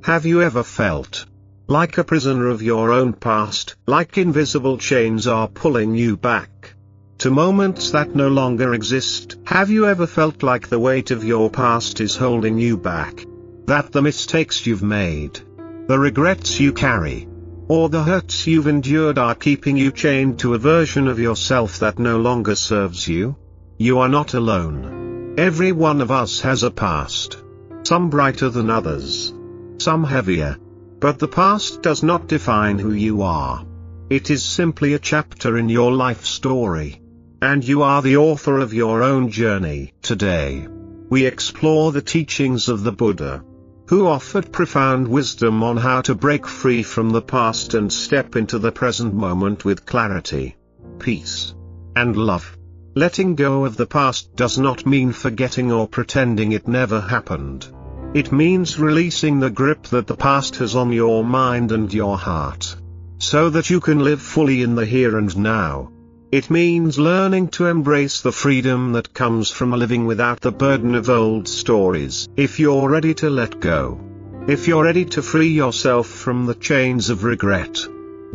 Have you ever felt like a prisoner of your own past, like invisible chains are pulling you back to moments that no longer exist? Have you ever felt like the weight of your past is holding you back? That the mistakes you've made, the regrets you carry, or the hurts you've endured are keeping you chained to a version of yourself that no longer serves you? You are not alone. Every one of us has a past. Some brighter than others. Some heavier. But the past does not define who you are. It is simply a chapter in your life story. And you are the author of your own journey. Today, we explore the teachings of the Buddha, who offered profound wisdom on how to break free from the past and step into the present moment with clarity, peace, and love. Letting go of the past does not mean forgetting or pretending it never happened. It means releasing the grip that the past has on your mind and your heart, so that you can live fully in the here and now. It means learning to embrace the freedom that comes from living without the burden of old stories. If you're ready to let go, if you're ready to free yourself from the chains of regret,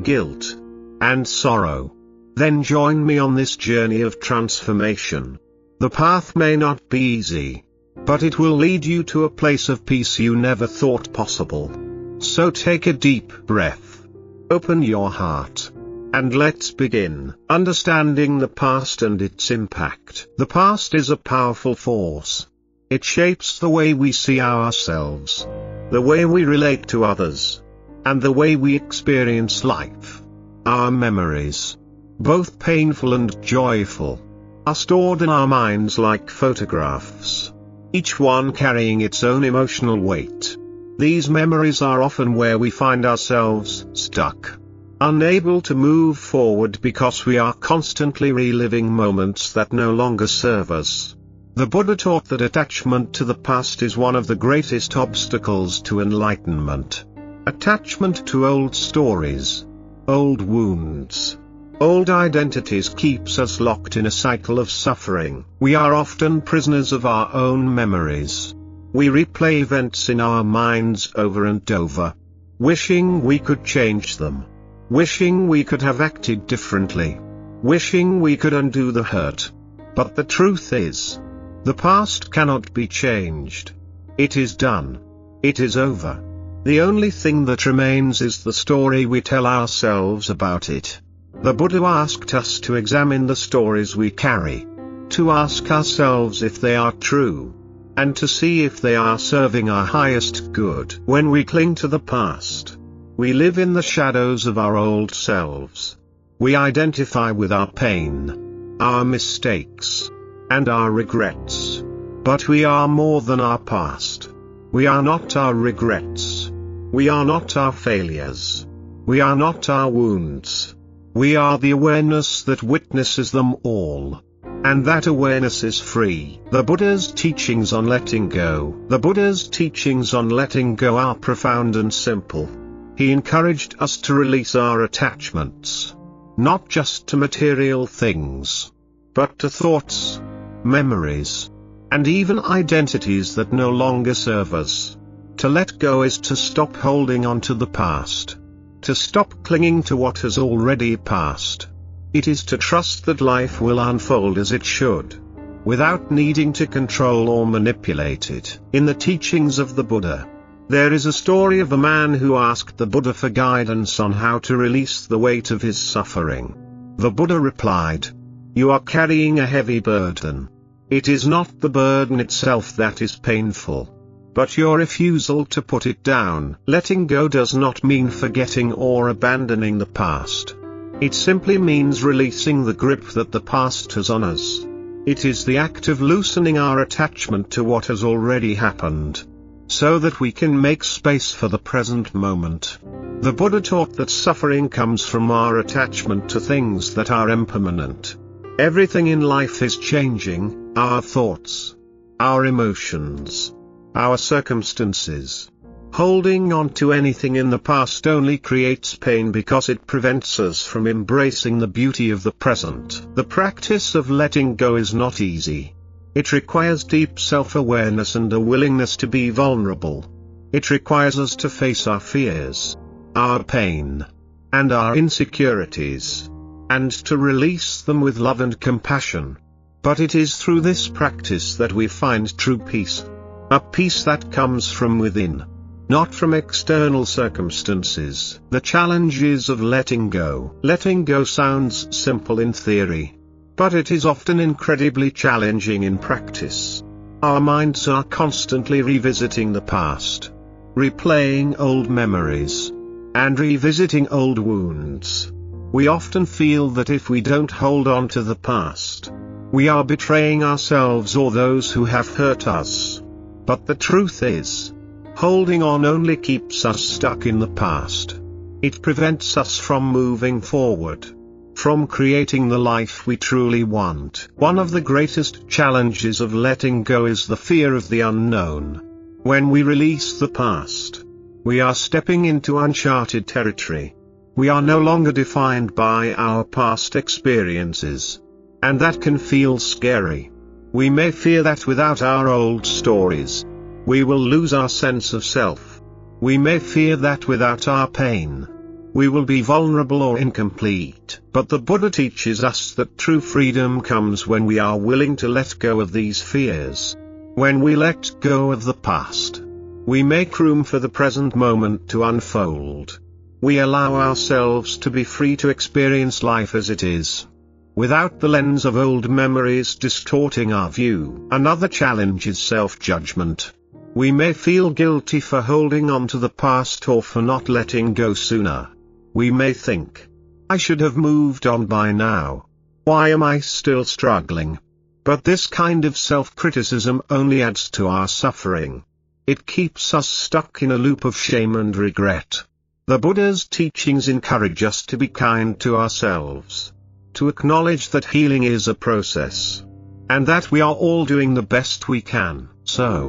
guilt, and sorrow, then join me on this journey of transformation. The path may not be easy, but it will lead you to a place of peace you never thought possible. So take a deep breath, open your heart, and let's begin. Understanding the past and its impact. The past is a powerful force. It shapes the way we see ourselves, the way we relate to others, and the way we experience life. Our memories, both painful and joyful, are stored in our minds like photographs, each one carrying its own emotional weight. These memories are often where we find ourselves stuck, unable to move forward because we are constantly reliving moments that no longer serve us. The Buddha taught that attachment to the past is one of the greatest obstacles to enlightenment. Attachment to old stories, old wounds, old identities keeps us locked in a cycle of suffering. We are often prisoners of our own memories. We replay events in our minds over and over, wishing we could change them, wishing we could have acted differently, wishing we could undo the hurt. But the truth is, the past cannot be changed. It is done. It is over. The only thing that remains is the story we tell ourselves about it. The Buddha asked us to examine the stories we carry, to ask ourselves if they are true, and to see if they are serving our highest good. When we cling to the past, we live in the shadows of our old selves. We identify with our pain, our mistakes, and our regrets. But we are more than our past. We are not our regrets. We are not our failures. We are not our wounds. We are the awareness that witnesses them all. And that awareness is free. The Buddha's teachings on letting go. The Buddha's teachings on letting go are profound and simple. He encouraged us to release our attachments, not just to material things, but to thoughts, memories, and even identities that no longer serve us. To let go is to stop holding on to the past, to stop clinging to what has already passed. It is to trust that life will unfold as it should, without needing to control or manipulate it. In the teachings of the Buddha, there is a story of a man who asked the Buddha for guidance on how to release the weight of his suffering. The Buddha replied, "You are carrying a heavy burden. It is not the burden itself that is painful, but your refusal to put it down." Letting go does not mean forgetting or abandoning the past. It simply means releasing the grip that the past has on us. It is the act of loosening our attachment to what has already happened, so that we can make space for the present moment. The Buddha taught that suffering comes from our attachment to things that are impermanent. Everything in life is changing: our thoughts, our emotions, our circumstances. Holding on to anything in the past only creates pain because it prevents us from embracing the beauty of the present. The practice of letting go is not easy. It requires deep self-awareness and a willingness to be vulnerable. It requires us to face our fears, our pain, and our insecurities, and to release them with love and compassion. But it is through this practice that we find true peace. A peace that comes from within, not from external circumstances. The challenges of letting go. Letting go sounds simple in theory, but it is often incredibly challenging in practice. Our minds are constantly revisiting the past, replaying old memories, and revisiting old wounds. We often feel that if we don't hold on to the past, we are betraying ourselves or those who have hurt us. But the truth is, holding on only keeps us stuck in the past. It prevents us from moving forward, from creating the life we truly want. One of the greatest challenges of letting go is the fear of the unknown. When we release the past, we are stepping into uncharted territory. We are no longer defined by our past experiences, and that can feel scary. We may fear that without our old stories, we will lose our sense of self. We may fear that without our pain, we will be vulnerable or incomplete. But the Buddha teaches us that true freedom comes when we are willing to let go of these fears. When we let go of the past, we make room for the present moment to unfold. We allow ourselves to be free to experience life as it is, without the lens of old memories distorting our view. Another challenge is self-judgment. We may feel guilty for holding on to the past or for not letting go sooner. We may think, I should have moved on by now. Why am I still struggling? But this kind of self-criticism only adds to our suffering. It keeps us stuck in a loop of shame and regret. The Buddha's teachings encourage us to be kind to ourselves, to acknowledge that healing is a process, and that we are all doing the best we can. So,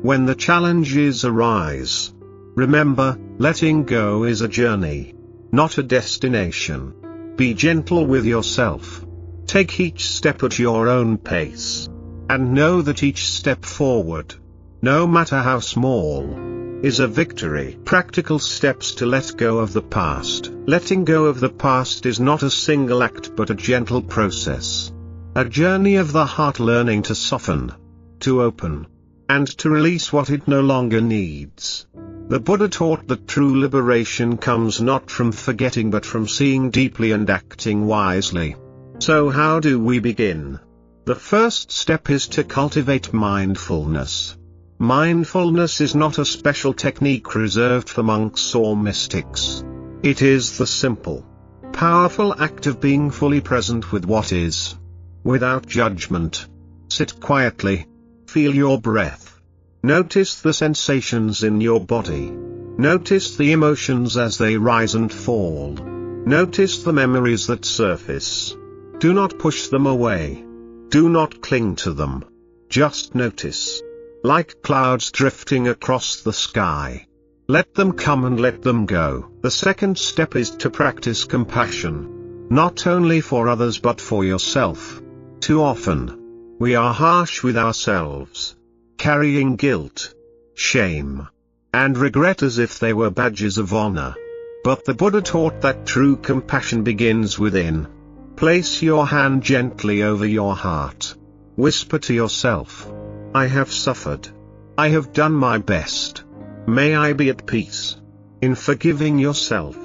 when the challenges arise, remember, letting go is a journey, not a destination. Be gentle with yourself. Take each step at your own pace, and know that each step forward, no matter how small, is a victory. Practical steps to let go of the past. Letting go of the past is not a single act but a gentle process. A journey of the heart, learning to soften, to open, and to release what it no longer needs. The Buddha taught that true liberation comes not from forgetting but from seeing deeply and acting wisely. So how do we begin? The first step is to cultivate mindfulness. Mindfulness is not a special technique reserved for monks or mystics. It is the simple, powerful act of being fully present with what is, without judgment. Sit quietly. Feel your breath. Notice the sensations in your body. Notice the emotions as they rise and fall. Notice the memories that surface. Do not push them away. Do not cling to them. Just notice. Like clouds drifting across the sky. Let them come and let them go. The second step is to practice compassion, not only for others but for yourself. Too often, we are harsh with ourselves, carrying guilt, shame, and regret as if they were badges of honor. But the Buddha taught that true compassion begins within. Place your hand gently over your heart. Whisper to yourself, I have suffered. I have done my best. May I be at peace. In forgiving yourself,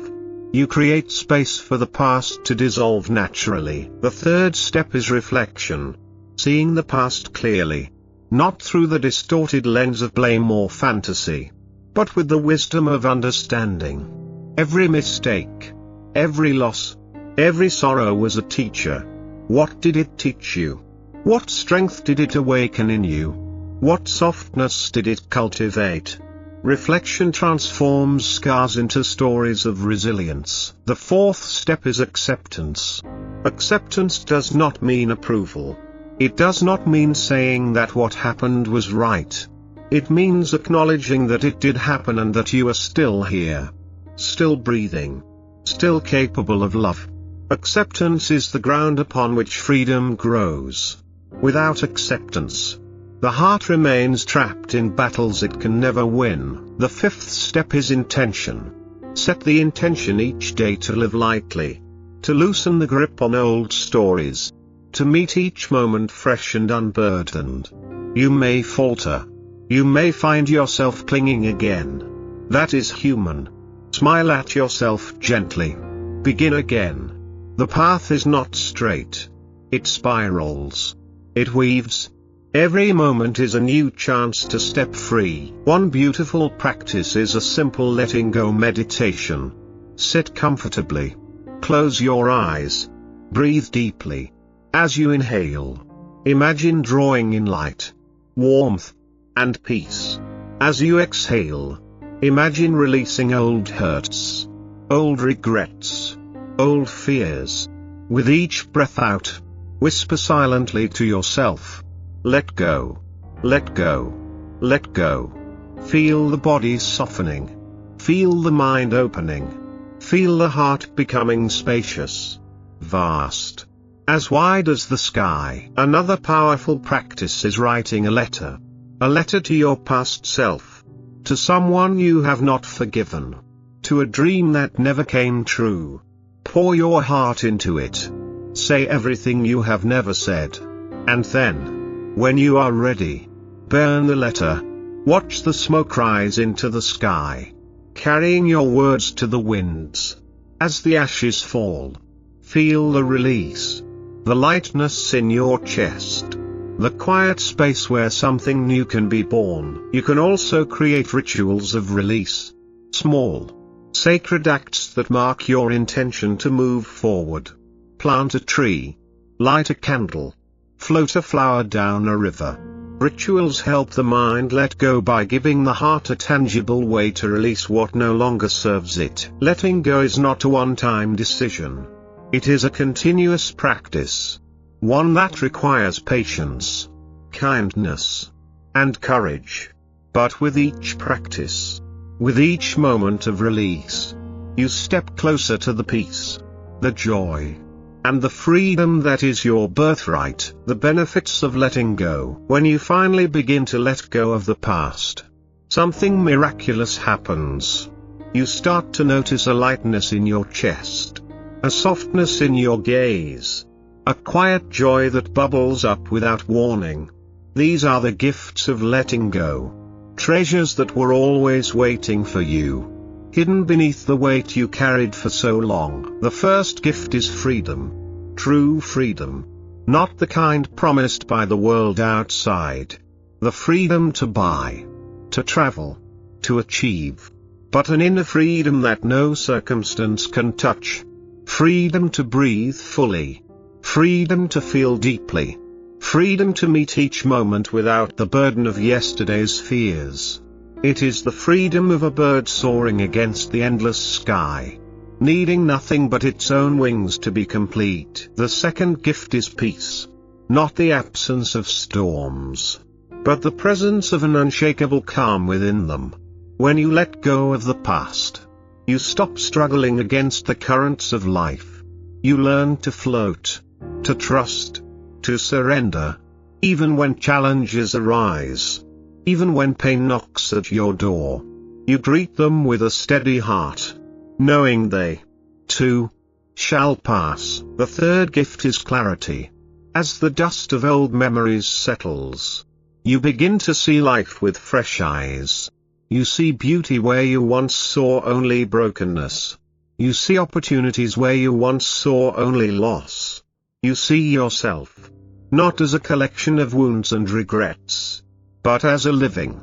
you create space for the past to dissolve naturally. The third step is reflection. Seeing the past clearly, not through the distorted lens of blame or fantasy, but with the wisdom of understanding. Every mistake, every loss, every sorrow was a teacher. What did it teach you? What strength did it awaken in you? What softness did it cultivate? Reflection transforms scars into stories of resilience. The fourth step is acceptance. Acceptance does not mean approval. It does not mean saying that what happened was right. It means acknowledging that it did happen and that you are still here, still breathing, still capable of love. Acceptance is the ground upon which freedom grows. Without acceptance, The heart remains trapped in battles it can never win. The fifth step is intention. Set the intention each day to live lightly, to loosen the grip on old stories, to meet each moment fresh and unburdened. You may falter. You may find yourself clinging again. That is human. Smile at yourself gently. Begin again. The path is not straight. It spirals. It weaves. Every moment is a new chance to step free. One beautiful practice is a simple letting go meditation. Sit comfortably. Close your eyes. Breathe deeply. As you inhale, imagine drawing in light, warmth, and peace. As you exhale, imagine releasing old hurts, old regrets, old fears. With each breath out, whisper silently to yourself, let go, let go, let go. Feel the body softening. Feel the mind opening. Feel the heart becoming spacious, vast, as wide as the sky. Another powerful practice is writing a letter. A letter to your past self. To someone you have not forgiven. To a dream that never came true. Pour your heart into it. Say everything you have never said. And then, when you are ready, burn the letter. Watch the smoke rise into the sky, carrying your words to the winds. As the ashes fall, feel the release. The lightness in your chest. The quiet space where something new can be born. You can also create rituals of release. Small, sacred acts that mark your intention to move forward. Plant a tree. Light a candle. Float a flower down a river. Rituals help the mind let go by giving the heart a tangible way to release what no longer serves it. Letting go is not a one-time decision. It is a continuous practice. One that requires patience, kindness, and courage. But with each practice, with each moment of release, you step closer to the peace, the joy, and the freedom that is your birthright. The benefits of letting go. When you finally begin to let go of the past, something miraculous happens. You start to notice a lightness in your chest, a softness in your gaze, a quiet joy that bubbles up without warning. These are the gifts of letting go. Treasures that were always waiting for you, hidden beneath the weight you carried for so long. The first gift is freedom. True freedom. Not the kind promised by the world outside. The freedom to buy, to travel, to achieve. But an inner freedom that no circumstance can touch. Freedom to breathe fully. Freedom to feel deeply. Freedom to meet each moment without the burden of yesterday's fears. It is the freedom of a bird soaring against the endless sky, needing nothing but its own wings to be complete. The second gift is peace. Not the absence of storms, but the presence of an unshakable calm within them. When you let go of the past, you stop struggling against the currents of life. You learn to float, to trust, to surrender. Even when challenges arise, even when pain knocks at your door, you greet them with a steady heart, knowing they, too, shall pass. The third gift is clarity. As the dust of old memories settles, you begin to see life with fresh eyes. You see beauty where you once saw only brokenness. You see opportunities where you once saw only loss. You see yourself, not as a collection of wounds and regrets, but as a living,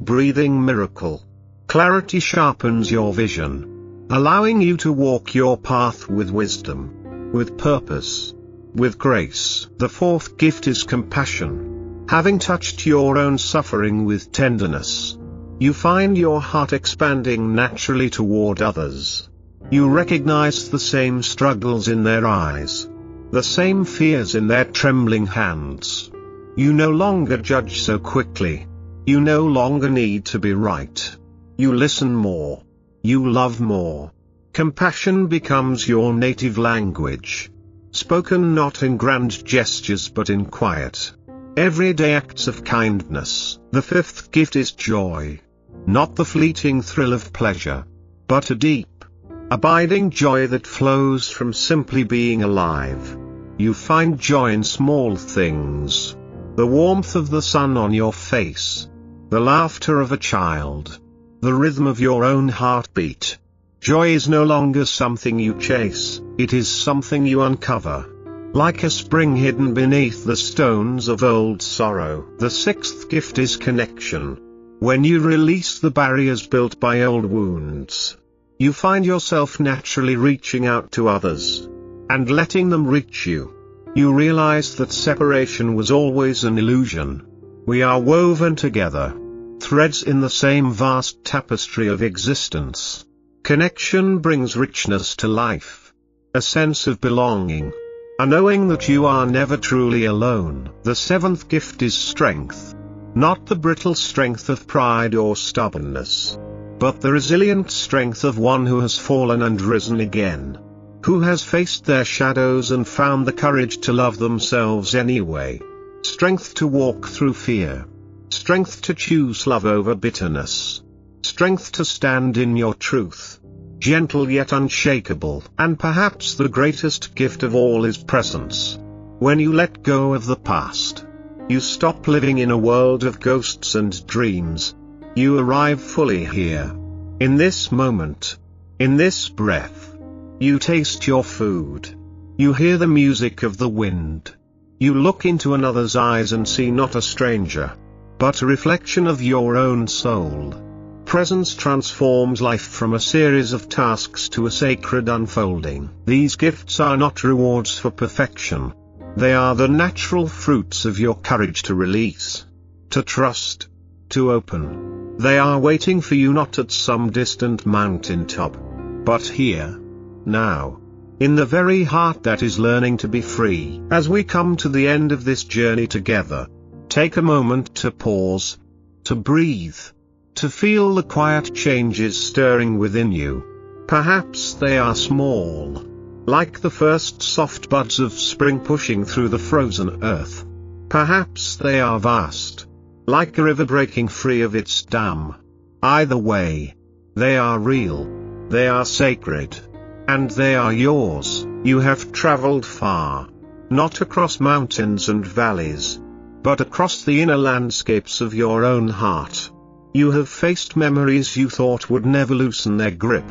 breathing miracle. Clarity sharpens your vision, allowing you to walk your path with wisdom, with purpose, with grace. The fourth gift is compassion. Having touched your own suffering with tenderness, you find your heart expanding naturally toward others. You recognize the same struggles in their eyes, the same fears in their trembling hands. You no longer judge so quickly. You no longer need to be right. You listen more. You love more. Compassion becomes your native language, spoken not in grand gestures but in quiet, everyday acts of kindness. The fifth gift is joy. Not the fleeting thrill of pleasure, but a deep, abiding joy that flows from simply being alive. You find joy in small things. The warmth of the sun on your face. The laughter of a child. The rhythm of your own heartbeat. Joy is no longer something you chase, it is something you uncover. Like a spring hidden beneath the stones of old sorrow. The sixth gift is connection. When you release the barriers built by old wounds, you find yourself naturally reaching out to others, and letting them reach you. You realize that separation was always an illusion. We are woven together, threads in the same vast tapestry of existence. Connection brings richness to life, a sense of belonging, a knowing that you are never truly alone. The seventh gift is strength. Not the brittle strength of pride or stubbornness, but the resilient strength of one who has fallen and risen again, who has faced their shadows and found the courage to love themselves anyway. Strength to walk through fear. Strength to choose love over bitterness. Strength to stand in your truth. Gentle yet unshakable. And perhaps the greatest gift of all is presence. When you let go of the past, you stop living in a world of ghosts and dreams. You arrive fully here. In this moment. In this breath. You taste your food. You hear the music of the wind. You look into another's eyes and see not a stranger, but a reflection of your own soul. Presence transforms life from a series of tasks to a sacred unfolding. These gifts are not rewards for perfection. They are the natural fruits of your courage to release, to trust, to open. They are waiting for you not at some distant mountaintop, but here, now, in the very heart that is learning to be free. As we come to the end of this journey together, take a moment to pause, to breathe, to feel the quiet changes stirring within you. Perhaps they are small, like the first soft buds of spring pushing through the frozen earth. Perhaps they are vast, like a river breaking free of its dam. Either way, they are real, they are sacred, and they are yours. You have traveled far, not across mountains and valleys, but across the inner landscapes of your own heart. You have faced memories you thought would never loosen their grip.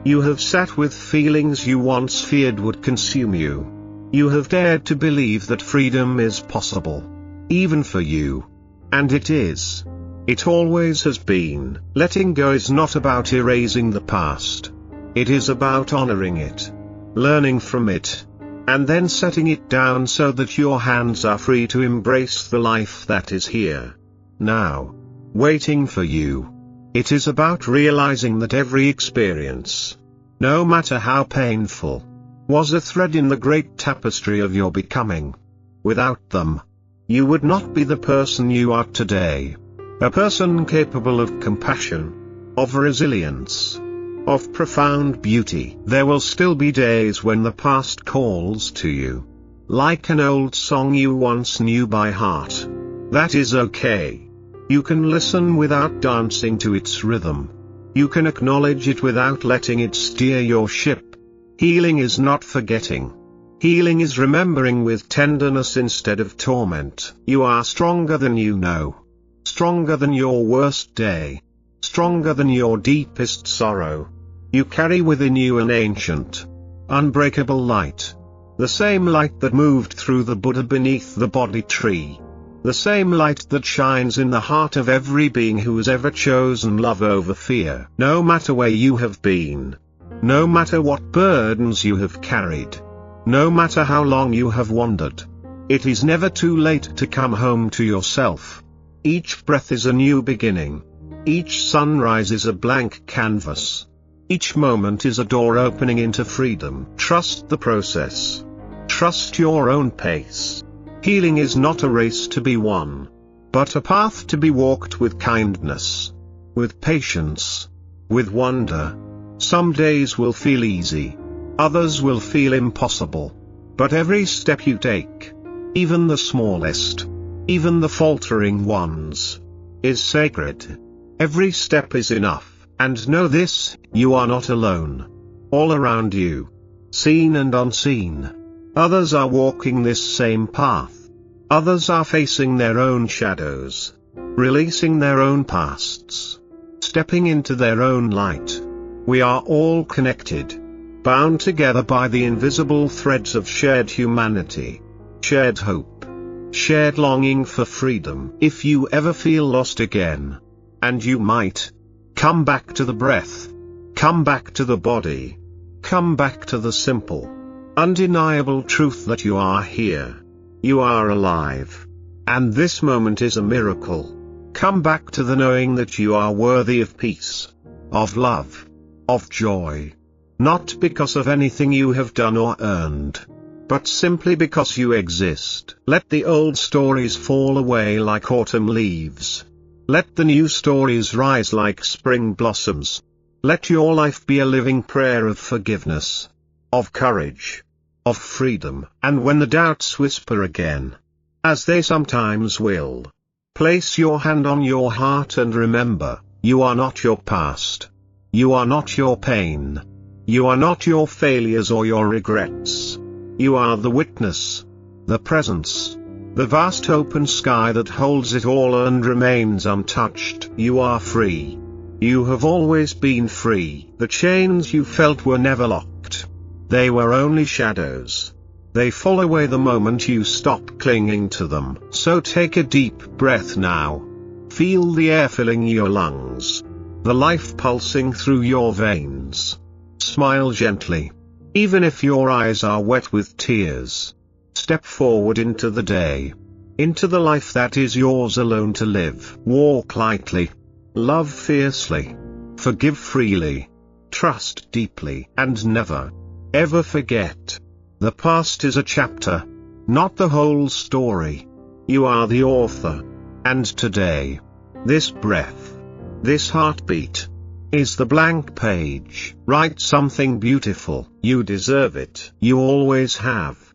You have sat with feelings you once feared would consume you. You have dared to believe that freedom is possible, even for you. And it is. It always has been. Letting go is not about erasing the past. It is about honoring it, learning from it, and then setting it down so that your hands are free to embrace the life that is here, now, waiting for you. It is about realizing that every experience, no matter how painful, was a thread in the great tapestry of your becoming. Without them, you would not be the person you are today. A person capable of compassion, of resilience, of profound beauty. There will still be days when the past calls to you, like an old song you once knew by heart. That is okay. You can listen without dancing to its rhythm. You can acknowledge it without letting it steer your ship. Healing is not forgetting. Healing is remembering with tenderness instead of torment. You are stronger than you know. Stronger than your worst day. Stronger than your deepest sorrow. You carry within you an ancient, unbreakable light. The same light that moved through the Buddha beneath the Bodhi tree. The same light that shines in the heart of every being who has ever chosen love over fear. No matter where you have been, no matter what burdens you have carried, no matter how long you have wandered, it is never too late to come home to yourself. Each breath is a new beginning. Each sunrise is a blank canvas. Each moment is a door opening into freedom. Trust the process. Trust your own pace. Healing is not a race to be won, but a path to be walked with kindness, with patience, with wonder. Some days will feel easy, others will feel impossible, but every step you take, even the smallest, even the faltering ones, is sacred. Every step is enough, and know this, you are not alone. All around you, seen and unseen, others are walking this same path. Others are facing their own shadows, releasing their own pasts, stepping into their own light. We are all connected, bound together by the invisible threads of shared humanity, shared hope, shared longing for freedom. If you ever feel lost again, and you might, come back to the breath, come back to the body, come back to the simple, undeniable truth that you are here. You are alive. And this moment is a miracle. Come back to the knowing that you are worthy of peace, of love, of joy. Not because of anything you have done or earned, but simply because you exist. Let the old stories fall away like autumn leaves. Let the new stories rise like spring blossoms. Let your life be a living prayer of forgiveness, of courage, of freedom. And when the doubts whisper again, as they sometimes will, place your hand on your heart and remember, you are not your past. You are not your pain. You are not your failures or your regrets. You are the witness, the presence, the vast open sky that holds it all and remains untouched. You are free. You have always been free. The chains you felt were never locked. They were only shadows. They fall away the moment you stop clinging to them. So take a deep breath now. Feel the air filling your lungs, the life pulsing through your veins. Smile gently, even if your eyes are wet with tears. Step forward into the day, into the life that is yours alone to live. Walk lightly, love fiercely, forgive freely, trust deeply, and never, ever forget. The past is a chapter, not the whole story. You are the author. And today, this breath, this heartbeat, is the blank page. Write something beautiful. You deserve it. You always have.